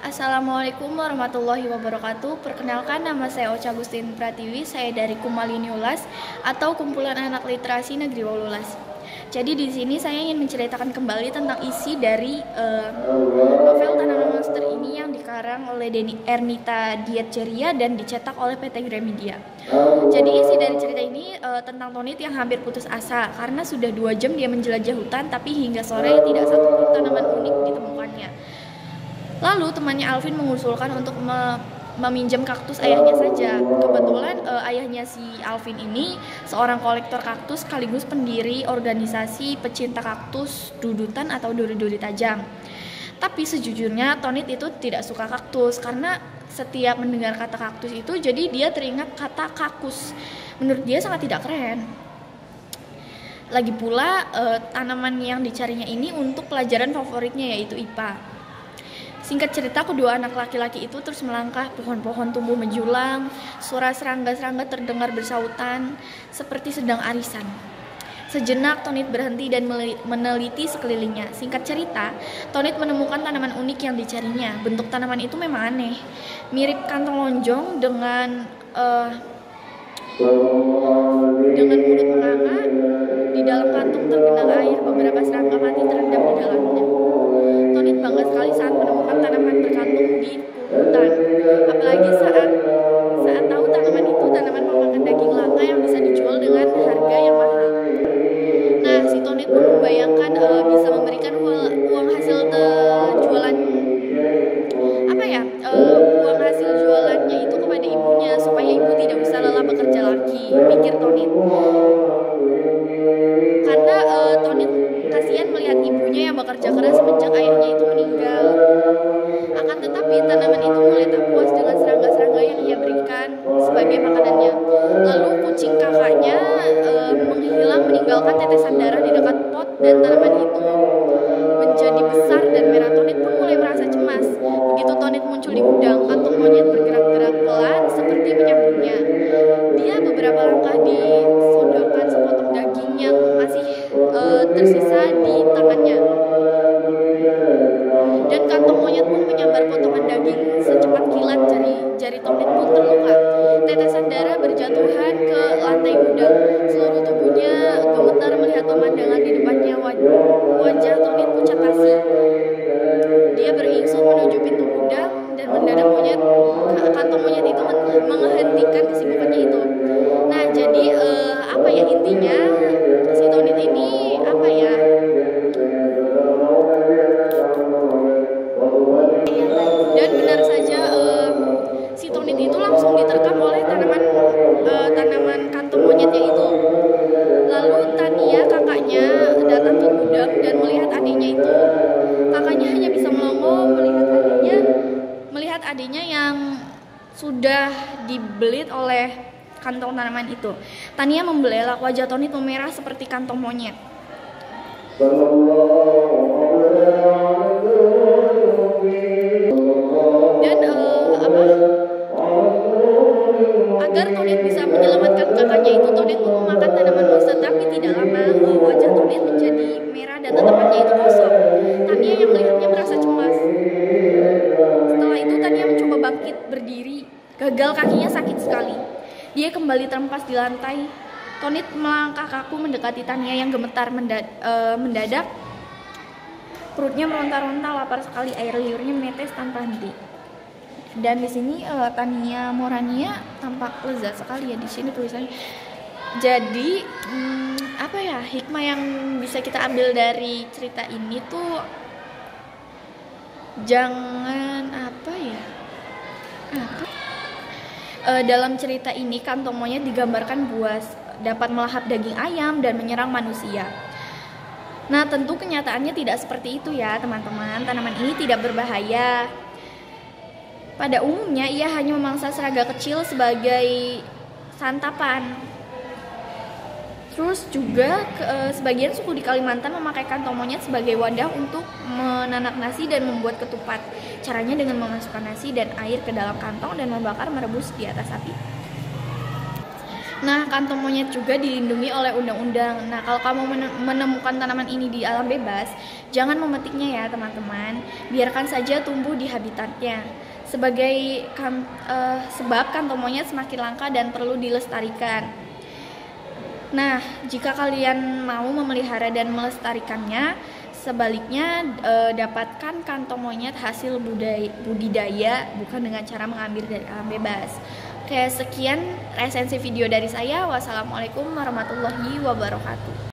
Assalamualaikum warahmatullahi wabarakatuh. Perkenalkan, nama saya Ocha Agustin Pratiwi. Saya dari Kumaliniulas atau Kumpulan Anak Literasi Negeri Walulas. Jadi di sini saya ingin menceritakan kembali tentang isi dari novel Tanaman Monster ini yang dikarang oleh Deni Ernita Dietjeria dan dicetak oleh PT Gramedia. Jadi isi dari cerita ini tentang Tonit yang hampir putus asa karena sudah 2 jam dia menjelajah hutan, tapi hingga sore tidak satupun tanaman unik ditemukannya. Lalu temannya Alvin mengusulkan untuk meminjam kaktus ayahnya saja. Kebetulan ayahnya si Alvin ini seorang kolektor kaktus sekaligus pendiri organisasi pecinta kaktus Dudutan atau Duri-Duri Tajam. Tapi sejujurnya Tonit itu tidak suka kaktus karena setiap mendengar kata kaktus itu jadi dia teringat kata kakus. Menurut dia sangat tidak keren. Lagi pula tanaman yang dicarinya ini untuk pelajaran favoritnya yaitu IPA. Singkat cerita, kedua anak laki-laki itu terus melangkah, pohon-pohon tumbuh menjulang, suara serangga-serangga terdengar bersautan, seperti sedang arisan. Sejenak Tonit berhenti dan meneliti sekelilingnya. Singkat cerita, Tonit menemukan tanaman unik yang dicarinya. Bentuk tanaman itu memang aneh, mirip kantong lonjong dengan mulut menganga. Di dalam kantung tergenang air, beberapa serangga mati terendam di dalamnya. Tonit bangga sekali saat menemukan tanaman berkantung di hutan. Apalagi saat tahu tanaman itu tanaman memakan daging langka yang bisa dijual dengan harga yang mahal. Nah, si Tonit pun membayangkan bisa memberikan uang hasil jualan uang hasil jualannya itu kepada ibunya supaya ibu tidak bisa lelah bekerja lagi, pikir Tonit. Karena Tonit kasihan melihat ibunya yang bekerja keras semenjak ayahnya itu meninggal. Akan tetapi tanaman itu mulai tak puas dengan serangga-serangga yang ia berikan sebagai makanannya. Lalu kucing kakaknya menghilang meninggalkan tetesan darah di dekat pot, dan tanaman itu menjadi besar dan merah. Tonit pun mulai merasa cemas. Begitu Tonit muncul di gudang, kantong monyet bergerak-gerak pelan seperti menyambutnya. Dia beberapa langkah disodorkan sepotong daging yang masih tersisa di tangannya. Dan kantong monyet pun menyambar potongan daging secepat kilat. Jari Tonit pun terluka. Tetesan darah berjatuhan ke lantai gudang. Seluruh tubuhnya gemetar melihat pemandangan di depannya. Wajah Tonit pucat pasi. Dia beringsut menuju pintu gudang dan mendadak kantong monyet itu menghentikan kesibukannya itu. Nah, jadi intinya si Tonit ini dan benar saja si Tonit itu langsung diterkam oleh tanaman kantong monyetnya itu. Lalu Tania kakaknya datang ke gudang dan melihat adiknya itu. Kakaknya hanya bisa melongo melihat adiknya yang sudah dibelit oleh kantong tanaman itu. Tania membelelak, wajah Tonit memerah seperti kantong monyet. Dan agar Tonit bisa menyelamatkan kakaknya itu, Tonit pun memakan tanaman monster. Tapi tidak lama wajah Tonit menjadi merah dan tatapannya itu kosong. Tania yang melihatnya merasa cemas. Setelah itu Tania mencoba bangkit berdiri. Gagal, kakinya sakit sekali. Dia kembali terempas di lantai. Tonit melangkah kaku mendekati Tania yang gemetar. Mendadak perutnya meronta-ronta, lapar sekali, air liurnya menetes tanpa henti. Dan di sini Tania Morania tampak lezat sekali ya di sini tulisannya. Jadi hikmah yang bisa kita ambil dari cerita ini tuh dalam cerita ini kantong monyet digambarkan buas, dapat melahap daging ayam dan menyerang manusia. Nah, tentu kenyataannya tidak seperti itu ya teman-teman. Tanaman ini tidak berbahaya. Pada umumnya ia hanya memangsa serangga kecil sebagai santapan. Terus juga sebagian suku di Kalimantan memakai kantong monyet sebagai wadah untuk menanak nasi dan membuat ketupat. Caranya dengan memasukkan nasi dan air ke dalam kantong dan merebus di atas api. Nah, kantong monyet juga dilindungi oleh undang-undang. Nah, kalau kamu menemukan tanaman ini di alam bebas, jangan memetiknya ya, teman-teman. Biarkan saja tumbuh di habitatnya. Sebab kantong monyet semakin langka dan perlu dilestarikan. Nah, jika kalian mau memelihara dan melestarikannya, sebaliknya dapatkan kantong monyet hasil budidaya, bukan dengan cara mengambil dari alam bebas. Oke, sekian resensi video dari saya. Wassalamualaikum warahmatullahi wabarakatuh.